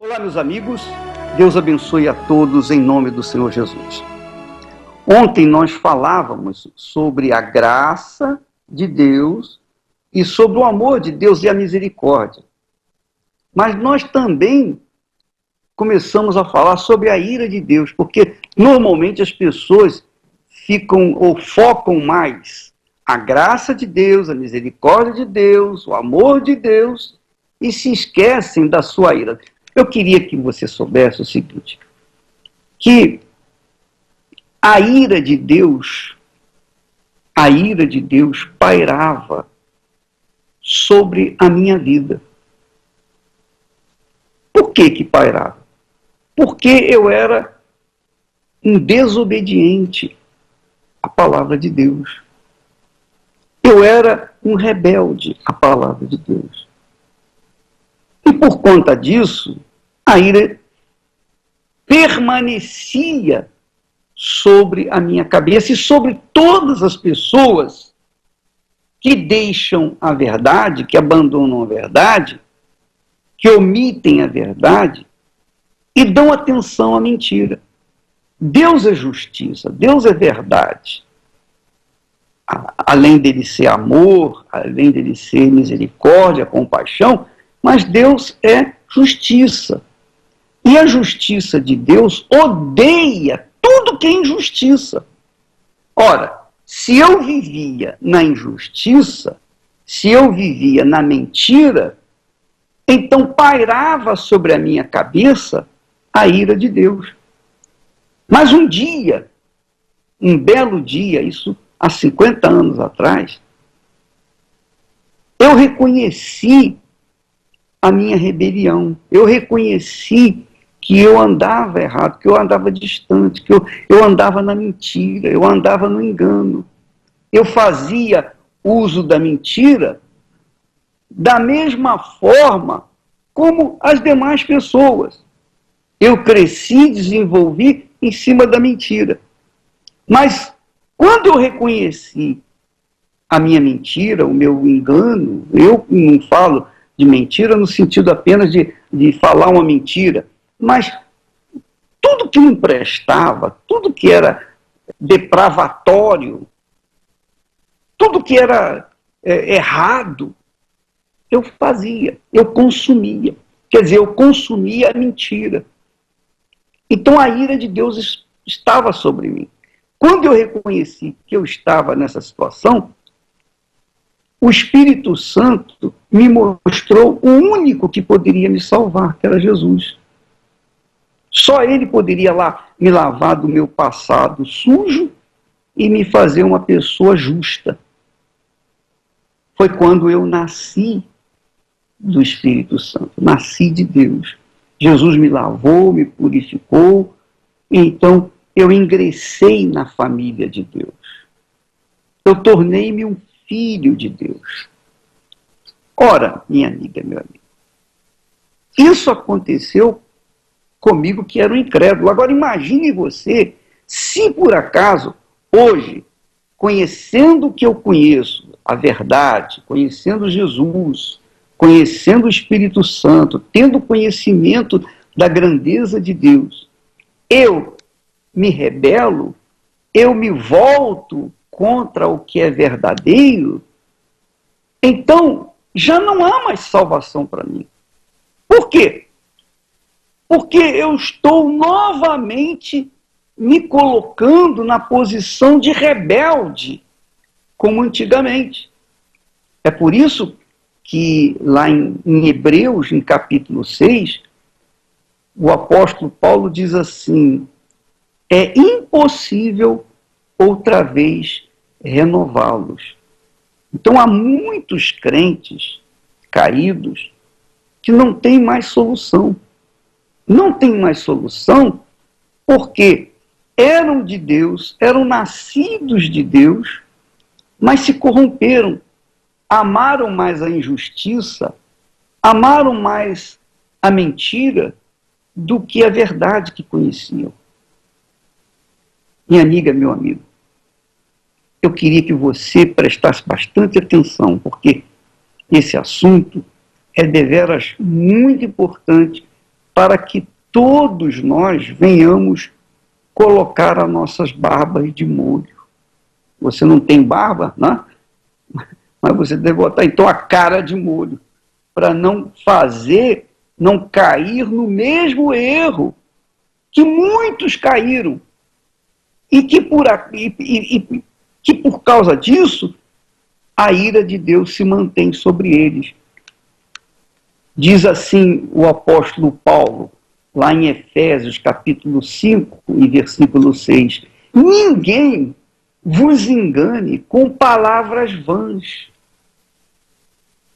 Olá, meus amigos. Deus abençoe a todos em nome do Senhor Jesus. Ontem nós falávamos sobre a graça de Deus e sobre o amor de Deus e a misericórdia. Mas nós também começamos a falar sobre a ira de Deus, porque normalmente as pessoas ficam ou focam mais a graça de Deus, a misericórdia de Deus, o amor de Deus e se esquecem da sua ira. Eu queria que você soubesse o seguinte, que a ira de Deus pairava sobre a minha vida. Por que pairava? Porque eu era um desobediente à palavra de Deus. Eu era um rebelde à palavra de Deus. E por conta disso, a ira permanecia sobre a minha cabeça e sobre todas as pessoas que deixam a verdade, que abandonam a verdade, que omitem a verdade e dão atenção à mentira. Deus é justiça, Deus é verdade. Além dele ser amor, além dele ser misericórdia, compaixão, mas Deus é justiça. E a justiça de Deus odeia tudo que é injustiça. Ora, se eu vivia na injustiça, se eu vivia na mentira, então pairava sobre a minha cabeça a ira de Deus. Mas um dia, um belo dia, isso há 50 anos atrás, eu reconheci a minha rebelião. Eu reconheci que eu andava errado, que eu andava distante, que eu andava na mentira, eu andava no engano. Eu fazia uso da mentira da mesma forma como as demais pessoas. Eu cresci, desenvolvi em cima da mentira. Mas quando eu reconheci a minha mentira, o meu engano, eu não falo de mentira no sentido apenas de falar uma mentira, mas tudo que não prestava, tudo que era depravatório, tudo que era errado, eu fazia, eu consumia. Quer dizer, eu consumia a mentira. Então a ira de Deus estava sobre mim. Quando eu reconheci que eu estava nessa situação, o Espírito Santo me mostrou o único que poderia me salvar, que era Jesus. Só Ele poderia me lavar do meu passado sujo e me fazer uma pessoa justa. Foi quando eu nasci do Espírito Santo, nasci de Deus. Jesus me lavou, me purificou, então eu ingressei na família de Deus. Eu tornei-me um filho de Deus. Ora, minha amiga, meu amigo, isso aconteceu comigo que era um incrédulo. Agora imagine você, se por acaso, hoje, conhecendo o que eu conheço, a verdade, conhecendo Jesus, conhecendo o Espírito Santo, tendo conhecimento da grandeza de Deus, eu me rebelo, eu me volto contra o que é verdadeiro, então já não há mais salvação para mim. Por quê? Porque eu estou novamente me colocando na posição de rebelde, como antigamente. É por isso que lá em Hebreus, em capítulo 6, o apóstolo Paulo diz assim: é impossível outra vez renová-los. Então há muitos crentes caídos que não têm mais solução. Não têm mais solução porque eram de Deus, eram nascidos de Deus, mas se corromperam, amaram mais a injustiça, amaram mais a mentira do que a verdade que conheciam. Minha amiga, meu amigo, eu queria que você prestasse bastante atenção, porque esse assunto é deveras muito importante para que todos nós venhamos colocar as nossas barbas de molho. Você não tem barba, né? Mas você deve botar então a cara de molho, para não cair no mesmo erro que muitos caíram, e que por causa disso, a ira de Deus se mantém sobre eles. Diz assim o apóstolo Paulo, lá em Efésios, capítulo 5, e versículo 6. Ninguém vos engane com palavras vãs,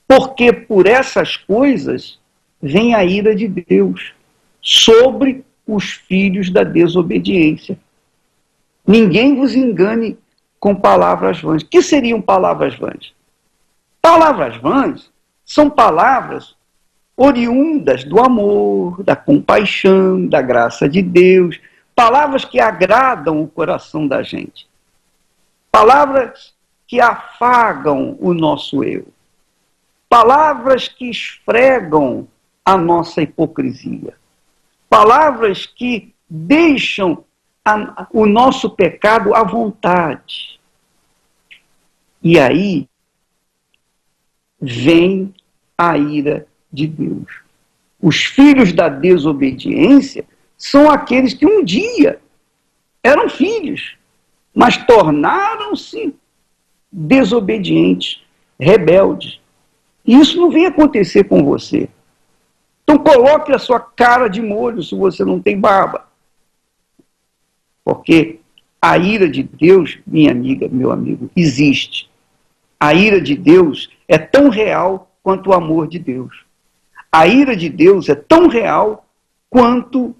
porque por essas coisas vem a ira de Deus sobre os filhos da desobediência. Ninguém vos engane com palavras vãs. O que seriam palavras vãs? Palavras vãs são palavras oriundas do amor, da compaixão, da graça de Deus, palavras que agradam o coração da gente, palavras que afagam o nosso eu, palavras que esfregam a nossa hipocrisia, palavras que deixam o nosso pecado à vontade. E aí vem a ira de Deus. Os filhos da desobediência são aqueles que um dia eram filhos, mas tornaram-se desobedientes, rebeldes. E isso não vem acontecer com você. Então coloque a sua cara de molho se você não tem barba. Porque a ira de Deus, minha amiga, meu amigo, existe. A ira de Deus é tão real quanto o amor de Deus. A ira de Deus é tão real quanto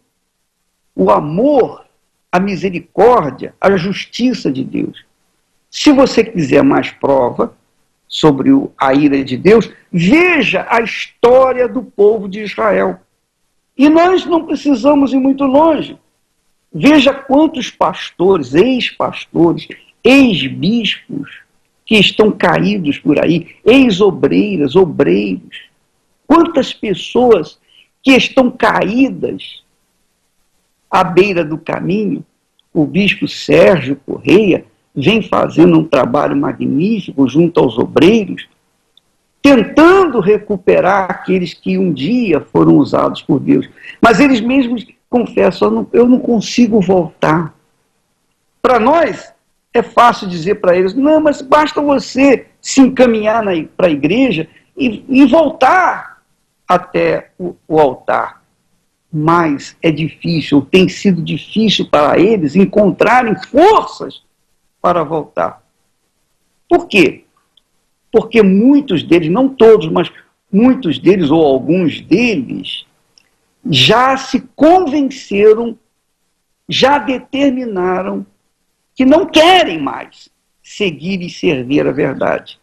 o amor, a misericórdia, a justiça de Deus. Se você quiser mais prova sobre a ira de Deus, veja a história do povo de Israel. E nós não precisamos ir muito longe. Veja quantos pastores, ex-pastores, ex-bispos que estão caídos por aí, ex-obreiras, obreiros. Quantas pessoas que estão caídas à beira do caminho. O bispo Sérgio Correia vem fazendo um trabalho magnífico junto aos obreiros, tentando recuperar aqueles que um dia foram usados por Deus. Mas eles mesmos confessam, eu não consigo voltar. Para nós, é fácil dizer para eles, não, mas basta você se encaminhar para a igreja e voltar até o altar. Mas é difícil, tem sido difícil para eles encontrarem forças para voltar. Por quê? Porque muitos deles, não todos, mas muitos deles, ou alguns deles, já se convenceram, já determinaram que não querem mais seguir e servir a verdade.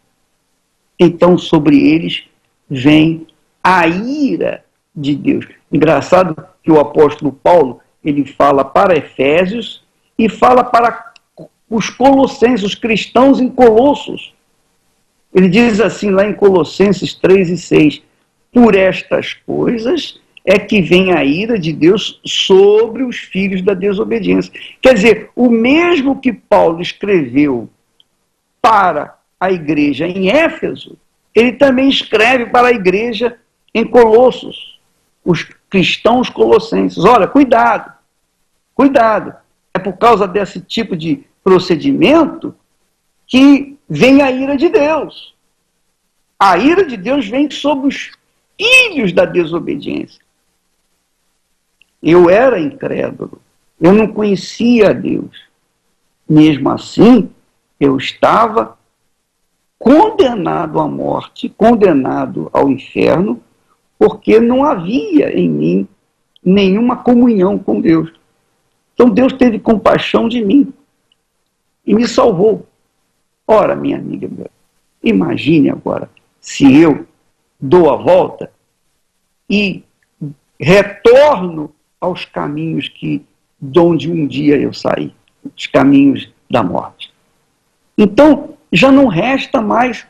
Então, sobre eles vem a ira de Deus. Engraçado que o apóstolo Paulo, ele fala para Efésios e fala para os colossenses, os cristãos em Colossos. Ele diz assim lá em Colossenses 3 e 6, por estas coisas é que vem a ira de Deus sobre os filhos da desobediência. Quer dizer, o mesmo que Paulo escreveu para a igreja em Éfeso, ele também escreve para a igreja em Colossos, os cristãos colossenses. Olha, cuidado, cuidado. É por causa desse tipo de procedimento que vem a ira de Deus. A ira de Deus vem sobre os filhos da desobediência. Eu era incrédulo, eu não conhecia a Deus. Mesmo assim, eu estava condenado à morte, condenado ao inferno, porque não havia em mim nenhuma comunhão com Deus. Então Deus teve compaixão de mim e me salvou. Ora, minha amiga, imagine agora, se eu dou a volta e retorno aos caminhos de onde um dia eu saí, os caminhos da morte. Então, já não resta mais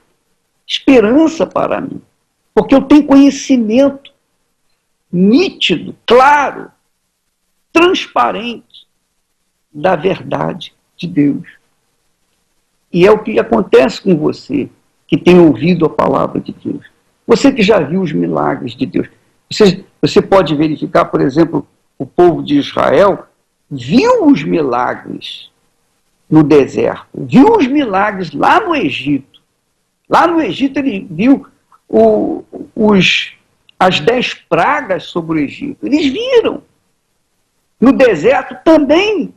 esperança para mim, porque eu tenho conhecimento nítido, claro, transparente da verdade de Deus. E é o que acontece com você que tem ouvido a palavra de Deus. Você que já viu os milagres de Deus. Você pode verificar, por exemplo, o povo de Israel viu os milagres no deserto, viu os milagres lá no Egito. Lá no Egito ele viu as 10 pragas sobre o Egito. Eles viram. No deserto também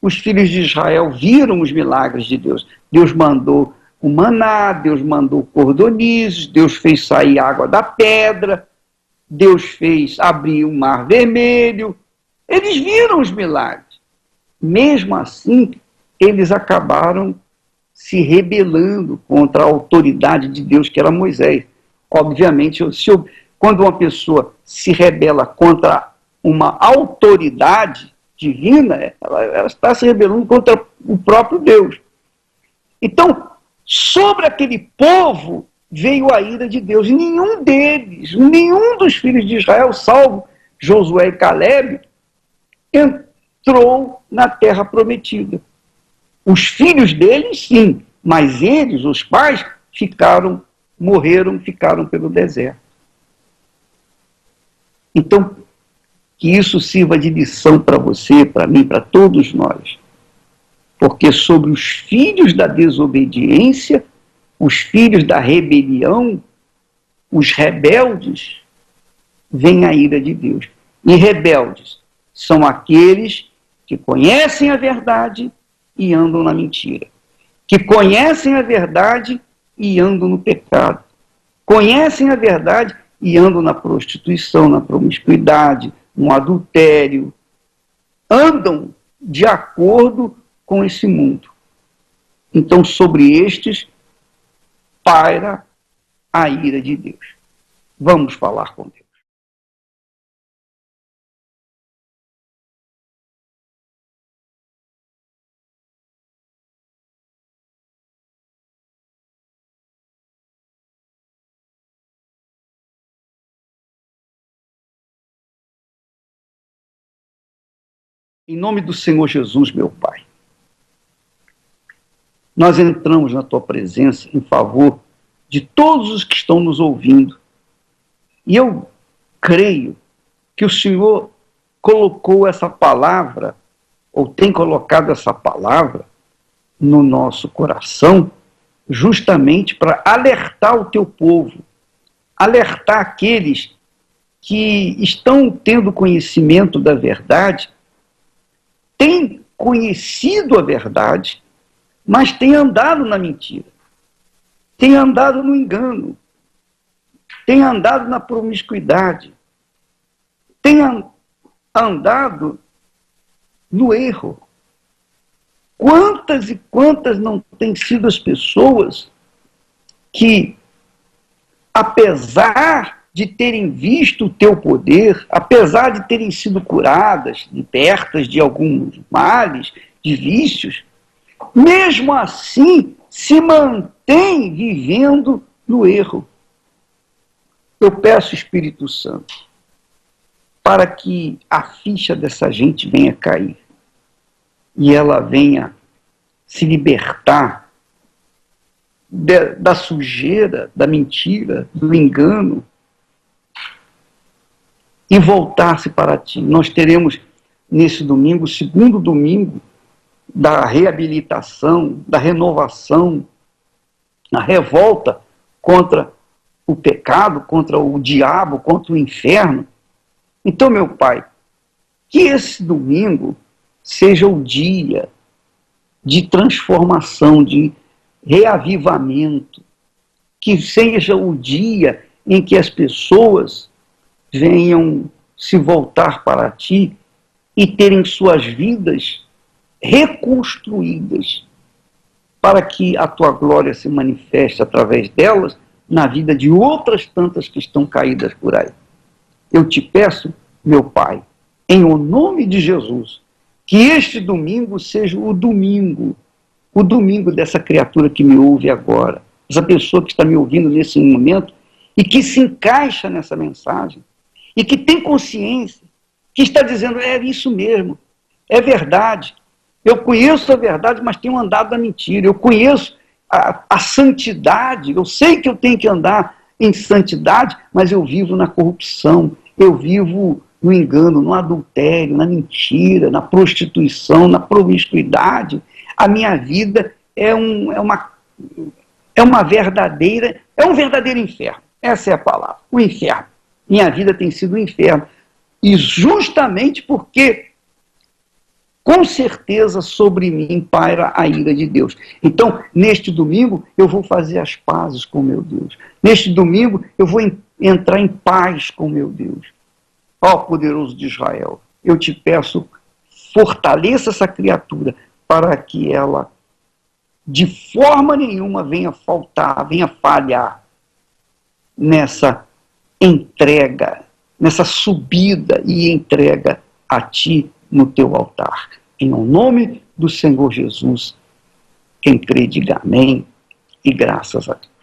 os filhos de Israel viram os milagres de Deus. Deus mandou o maná, Deus mandou cordonizes, Deus fez sair água da pedra, Deus fez abrir o mar vermelho. Eles viram os milagres. Mesmo assim, eles acabaram se rebelando contra a autoridade de Deus, que era Moisés. Obviamente, quando uma pessoa se rebela contra uma autoridade divina, ela está se rebelando contra o próprio Deus. Então, sobre aquele povo veio a ira de Deus. Nenhum deles, nenhum dos filhos de Israel, salvo Josué e Caleb, entrou na terra prometida. Os filhos deles, sim, mas eles, os pais, morreram pelo deserto. Então, que isso sirva de lição para você, para mim, para todos nós. Porque sobre os filhos da desobediência, os filhos da rebelião, os rebeldes, vem a ira de Deus. E rebeldes são aqueles que conhecem a verdade e andam na mentira. Que conhecem a verdade e andam no pecado. Conhecem a verdade e andam na prostituição, na promiscuidade, no adultério. Andam de acordo com esse mundo. Então, sobre estes, paira a ira de Deus. Vamos falar com Deus. Em nome do Senhor Jesus, meu Pai, nós entramos na Tua presença em favor de todos os que estão nos ouvindo. E eu creio que o Senhor colocou essa palavra, ou tem colocado essa palavra no nosso coração, justamente para alertar o Teu povo, alertar aqueles que estão tendo conhecimento da verdade, têm conhecido a verdade, mas têm andado na mentira, têm andado no engano, têm andado na promiscuidade, têm andado no erro. Quantas e quantas não têm sido as pessoas que, apesar de terem visto o teu poder, apesar de terem sido curadas, libertas de alguns males, de vícios, mesmo assim se mantêm vivendo no erro. Eu peço, Espírito Santo, para que a ficha dessa gente venha cair e ela venha se libertar da sujeira, da mentira, do engano, e voltar-se para ti. Nós teremos nesse domingo, o segundo domingo da reabilitação, da renovação, a revolta contra o pecado, contra o diabo, contra o inferno. Então, meu Pai, que esse domingo seja o dia de transformação, de reavivamento, que seja o dia em que as pessoas venham se voltar para ti e terem suas vidas reconstruídas, para que a tua glória se manifeste através delas na vida de outras tantas que estão caídas por aí. Eu te peço, meu Pai, em o nome de Jesus, que este domingo seja o domingo dessa criatura que me ouve agora, essa pessoa que está me ouvindo nesse momento e que se encaixa nessa mensagem e que tem consciência, que está dizendo, é isso mesmo, é verdade. Eu conheço a verdade, mas tenho andado na mentira. Eu conheço a santidade, eu sei que eu tenho que andar em santidade, mas eu vivo na corrupção, eu vivo no engano, no adultério, na mentira, na prostituição, na promiscuidade. A minha vida é um verdadeiro inferno. Essa é a palavra, o inferno. Minha vida tem sido um inferno. E justamente porque, com certeza, sobre mim paira a ira de Deus. Então, neste domingo, eu vou fazer as pazes com meu Deus. Neste domingo, eu vou entrar em paz com meu Deus. Ó poderoso de Israel, eu te peço, fortaleça essa criatura para que ela, de forma nenhuma, venha faltar, venha falhar nessa entrega, nessa subida e entrega a ti no teu altar. Em nome do Senhor Jesus, quem crê, diga amém e graças a Deus.